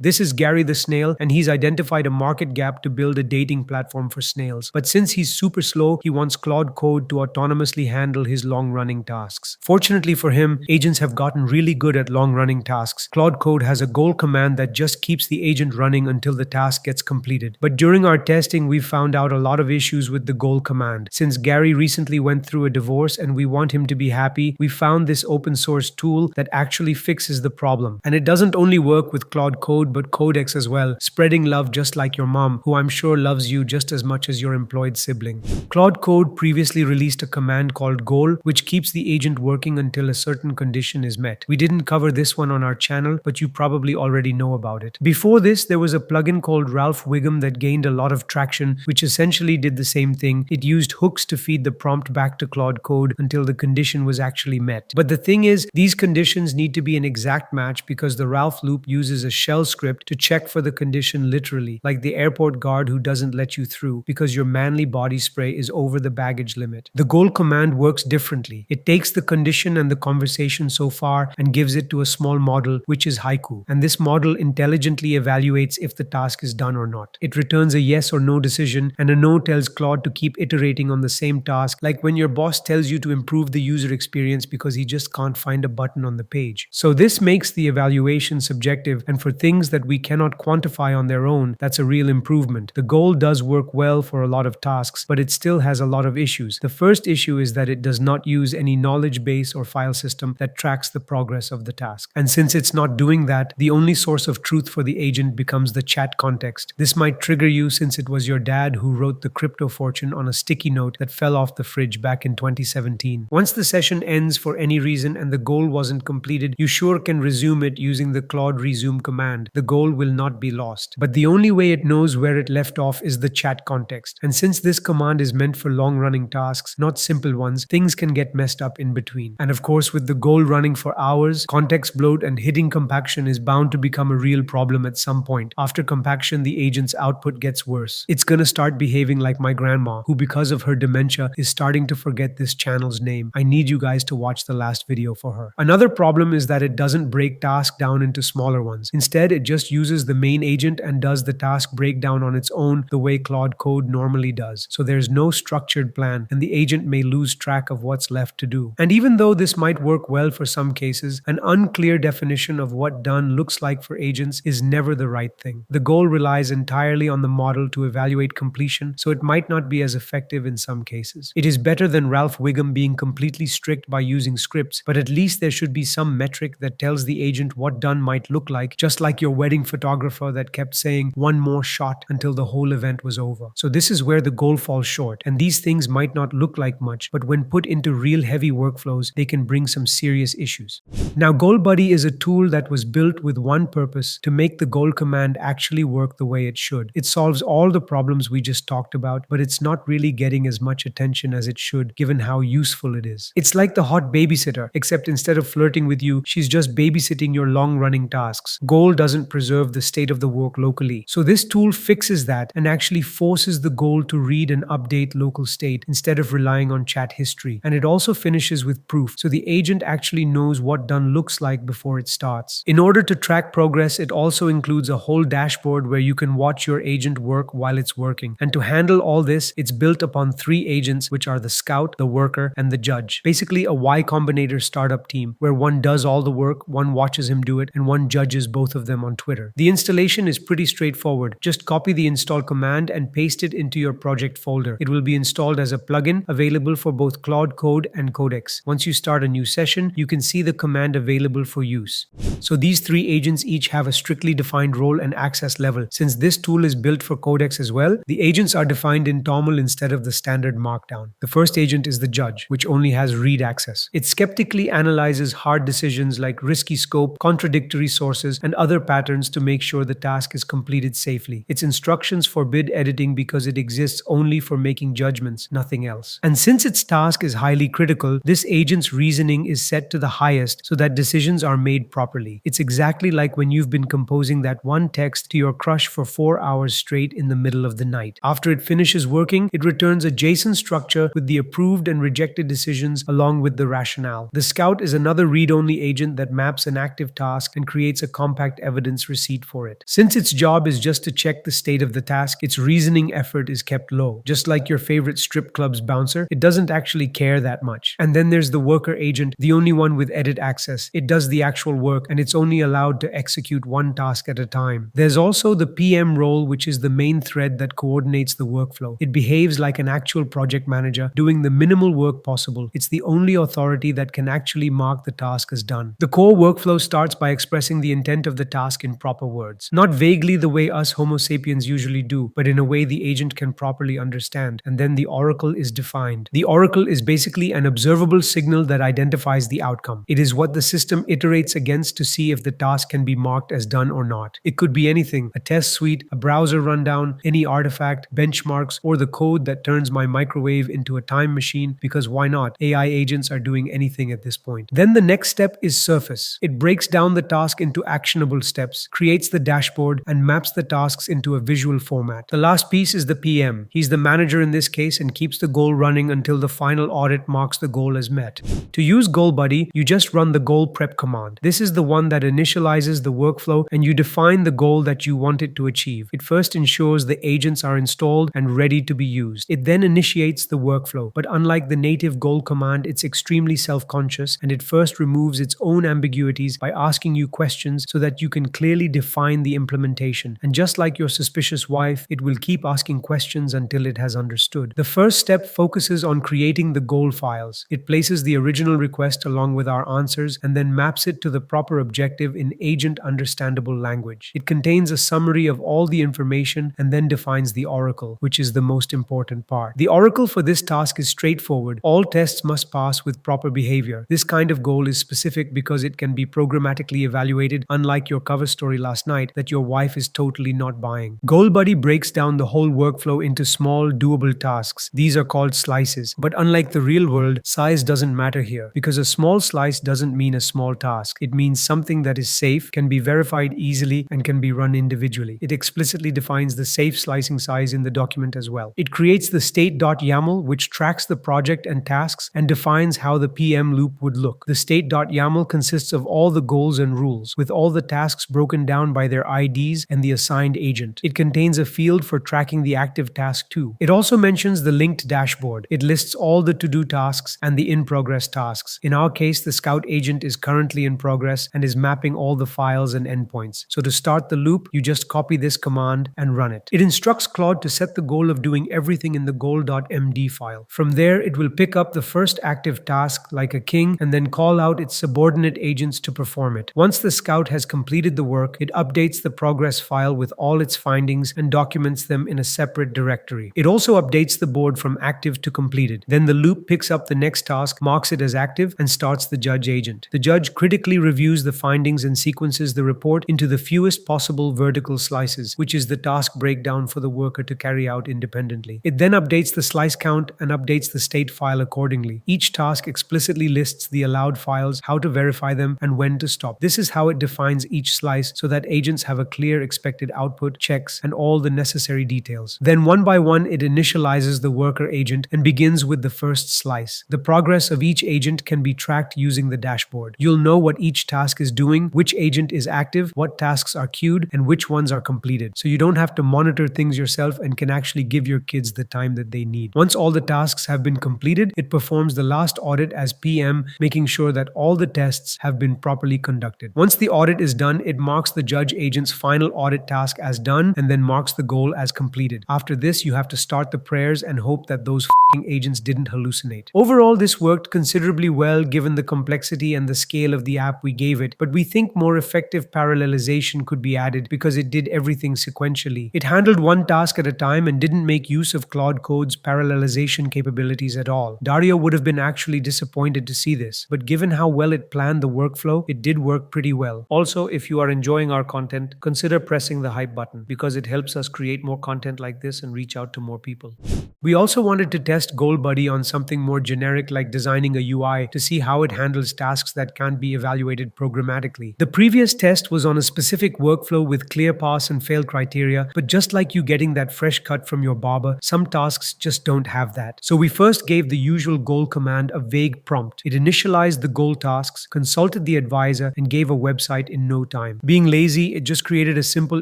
This is Gary the snail, and he's identified a market gap to build a dating platform for snails. But since he's super slow, he wants Claude Code to autonomously handle his long-running tasks. Fortunately for him, agents have gotten really good at long-running tasks. Claude Code has a goal command that just keeps the agent running until the task gets completed. But during our testing, we found out a lot of issues with the goal command. Since Gary recently went through a divorce and we want him to be happy, we found this open source tool that actually fixes the problem. And it doesn't only work with Claude Code but Codex as well, spreading love just like your mom, who I'm sure loves you just as much as your employed sibling. Claude Code previously released a command called goal, which keeps the agent working until a certain condition is met. We didn't cover this one on our channel, but you probably already know about it. Before this, there was a plugin called Wiggum that gained a lot of traction, which essentially did the same thing. It used hooks to feed the prompt back to Claude Code until the condition was actually met. But the thing is, these conditions need to be an exact match because the Ralph loop uses a shell script to check for the condition literally, like the airport guard who doesn't let you through because your manly body spray is over the baggage limit. The goal command works differently. It takes the condition and the conversation so far and gives it to a small model, which is Haiku. And this model intelligently evaluates if the task is done or not. It returns a yes or no decision, and a no tells Claude to keep iterating on the same task, like when your boss tells you to improve the user experience because he just can't find a button on the page. So this makes the evaluation subjective, and for things that we cannot quantify on their own, that's a real improvement. The goal does work well for a lot of tasks, but it still has a lot of issues. The first issue is that it does not use any knowledge base or file system that tracks the progress of the task. And since it's not doing that, the only source of truth for the agent becomes the chat context. This might trigger you since it was your dad who wrote the crypto fortune on a sticky note that fell off the fridge back in 2017. Once the session ends for any reason and the goal wasn't completed, you sure can resume it using the Claude resume command. The goal will not be lost. But the only way it knows where it left off is the chat context. And since this command is meant for long-running tasks, not simple ones, things can get messed up in between. And of course, with the goal running for hours, context bloat and hitting compaction is bound to become a real problem at some point. After compaction, the agent's output gets worse. It's gonna start behaving like my grandma, who because of her dementia is starting to forget this channel's name. I need you guys to watch the last video for her. Another problem is that it doesn't break tasks down into smaller ones. Instead, it just uses the main agent and does the task breakdown on its own the way Claude Code normally does. So there's no structured plan, and the agent may lose track of what's left to do. And even though this might work well for some cases, an unclear definition of what done looks like for agents is never the right thing. The goal relies entirely on the model to evaluate completion, so it might not be as effective in some cases. It is better than Ralph Wiggum being completely strict by using scripts, but at least there should be some metric that tells the agent what done might look like, just like your wedding photographer that kept saying one more shot until the whole event was over. So this is where the goal falls short, and these things might not look like much, but when put into real heavy workflows, they can bring some serious issues. Now, Goal Buddy is a tool that was built with one purpose: to make the goal command actually work the way it should. It solves all the problems we just talked about, but it's not really getting as much attention as it should, given how useful it is. It's like the hot babysitter, except instead of flirting with you, she's just babysitting your long-running tasks. Goal doesn't preserve the state of the work locally. So this tool fixes that and actually forces the goal to read and update local state instead of relying on chat history. And it also finishes with proof, so the agent actually knows what done looks like before it starts. In order to track progress, it also includes a whole dashboard where you can watch your agent work while it's working. And to handle all this, it's built upon 3 agents, which are the scout, the worker, and the judge. Basically a Y Combinator startup team, where one does all the work, one watches him do it, and one judges both of them on Twitter. The installation is pretty straightforward. Just copy the install command and paste it into your project folder. It will be installed as a plugin available for both Claude Code and Codex. Once you start a new session, you can see the command available for use. So these 3 agents each have a strictly defined role and access level. Since this tool is built for Codex as well, the agents are defined in TOML instead of the standard markdown. The first agent is the judge, which only has read access. It skeptically analyzes hard decisions like risky scope, contradictory sources, and other patterns to make sure the task is completed safely. Its instructions forbid editing because it exists only for making judgments, nothing else. And since its task is highly critical, this agent's reasoning is set to the highest so that decisions are made properly. It's exactly like when you've been composing that one text to your crush for 4 hours straight in the middle of the night. After it finishes working, it returns a JSON structure with the approved and rejected decisions along with the rationale. The scout is another read-only agent that maps an active task and creates a compact evidence evidence receipt for it. Since its job is just to check the state of the task, its reasoning effort is kept low. Just like your favorite strip club's bouncer, it doesn't actually care that much. And then there's the worker agent, the only one with edit access. It does the actual work, and it's only allowed to execute one task at a time. There's also the PM role, which is the main thread that coordinates the workflow. It behaves like an actual project manager, doing the minimal work possible. It's the only authority that can actually mark the task as done. The core workflow starts by expressing the intent of the task in proper words. Not vaguely the way us Homo sapiens usually do, but in a way the agent can properly understand. And then the oracle is defined. The oracle is basically an observable signal that identifies the outcome. It is what the system iterates against to see if the task can be marked as done or not. It could be anything: a test suite, a browser rundown, any artifact, benchmarks, or the code that turns my microwave into a time machine, because why not? AI agents are doing anything at this point. Then the next step is surface. It breaks down the task into actionable steps, creates the dashboard, and maps the tasks into a visual format. The last piece is the PM. He's the manager in this case and keeps the goal running until the final audit marks the goal as met. To use GoalBuddy, you just run the goal prep command. This is the one that initializes the workflow, and you define the goal that you want it to achieve. It first ensures the agents are installed and ready to be used. It then initiates the workflow, but unlike the native goal command, it's extremely self-conscious, and it first removes its own ambiguities by asking you questions so that you can clearly define the implementation. And just like your suspicious wife, it will keep asking questions until it has understood. The first step focuses on creating the goal files. It places the original request along with our answers and then maps it to the proper objective in agent-understandable language. It contains a summary of all the information and then defines the oracle, which is the most important part. The oracle for this task is straightforward. All tests must pass with proper behavior. This kind of goal is specific because it can be programmatically evaluated, unlike your cover story last night that your wife is totally not buying. GoalBuddy breaks down the whole workflow into small, doable tasks. These are called slices. But unlike the real world, size doesn't matter here, because a small slice doesn't mean a small task. It means something that is safe, can be verified easily, and can be run individually. It explicitly defines the safe slicing size in the document as well. It creates the state.yaml, which tracks the project and tasks and defines how the PM loop would look. The state.yaml consists of all the goals and rules, with all the tasks broken down by their IDs and the assigned agent. It contains a field for tracking the active task too. It also mentions the linked dashboard. It lists all the to-do tasks and the in-progress tasks. In our case, the Scout agent is currently in progress and is mapping all the files and endpoints. So to start the loop, you just copy this command and run it. It instructs Claude to set the goal of doing everything in the goal.md file. From there, it will pick up the first active task like a king and then call out its subordinate agents to perform it. Once the Scout has completed the work, it updates the progress file with all its findings and documents them in a separate directory. It also updates the board from active to completed. Then the loop picks up the next task, marks it as active, and starts the judge agent. The judge critically reviews the findings and sequences the report into the fewest possible vertical slices, which is the task breakdown for the worker to carry out independently. It then updates the slice count and updates the state file accordingly. Each task explicitly lists the allowed files, how to verify them, and when to stop. This is how it defines each slice so that agents have a clear expected output, checks, and all the necessary details. Then one by one, it initializes the worker agent and begins with the first slice. The progress of each agent can be tracked using the dashboard. You'll know what each task is doing, which agent is active, what tasks are queued, and which ones are completed. So you don't have to monitor things yourself and can actually give your kids the time that they need. Once all the tasks have been completed, it performs the last audit as PM, making sure that all the tests have been properly conducted. Once the audit is done, it marks the judge agent's final audit task as done and then marks the goal as completed. After this, you have to start the prayers and hope that those agents didn't hallucinate. Overall, this worked considerably well given the complexity and the scale of the app we gave it, but we think more effective parallelization could be added because it did everything sequentially. It handled one task at a time and didn't make use of Claude Code's parallelization capabilities at all. Dario would have been actually disappointed to see this, but given how well it planned the workflow, it did work pretty well. Also, if you are enjoying our content, consider pressing the hype button because it helps us create more content like this and reach out to more people. We also wanted to test GoalBuddy on something more generic like designing a UI to see how it handles tasks that can't be evaluated programmatically. The previous test was on a specific workflow with clear pass and fail criteria, but just like you getting that fresh cut from your barber, some tasks just don't have that. So we first gave the usual goal command a vague prompt. It initialized the goal tasks, consulted the advisor, and gave a website in no time. time. Being lazy, it just created a simple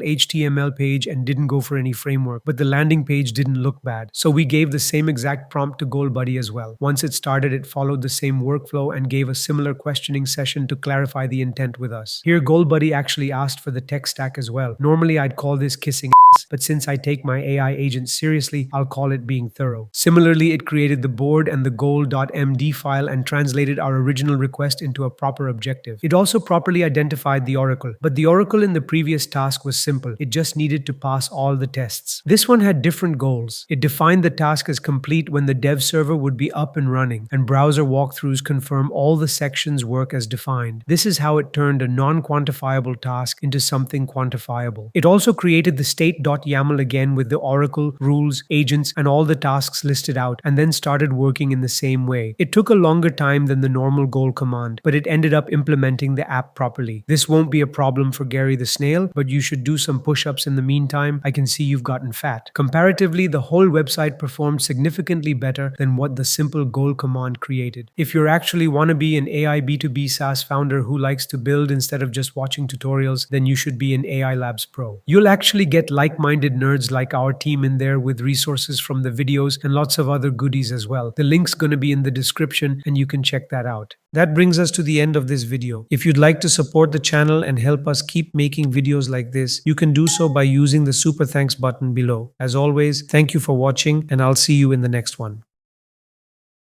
HTML page and didn't go for any framework, but the landing page didn't look bad. So we gave the same exact prompt to GoalBuddy as well. Once it started, it followed the same workflow and gave a similar questioning session to clarify the intent with us. Here, GoalBuddy actually asked for the tech stack as well. Normally, I'd call this kissing ass, but since I take my AI agent seriously, I'll call it being thorough. Similarly, it created the board and the goal.md file and translated our original request into a proper objective. It also properly identified the oracle, but the oracle in the previous task was simple. It just needed to pass all the tests. This one had different goals. It defined the task as complete when the dev server would be up and running, and browser walkthroughs confirm all the sections work as defined. This is how it turned a non-quantifiable task into something quantifiable. It also created the state.yaml again with the oracle, rules, agents, and all the tasks listed out, and then started working in the same way. It took a longer time than the normal goal command, but it ended up implementing the app properly. This won't be a problem for Gary the Snail, but you should do some push-ups in the meantime. I can see you've gotten fat. Comparatively, the whole website performed significantly better than what the simple goal command created. If you actually want to be an AI B2B SaaS founder who likes to build instead of just watching tutorials, then you should be an AI Labs Pro. You'll actually get like-minded nerds like our team in there with resources from the videos and lots of other goodies as well. The link's going to be in the description and you can check that out. That brings us to the end of this video. If you'd like to support the channel and help us keep making videos like this, you can do so by using the super thanks button below. As always, thank you for watching and I'll see you in the next one.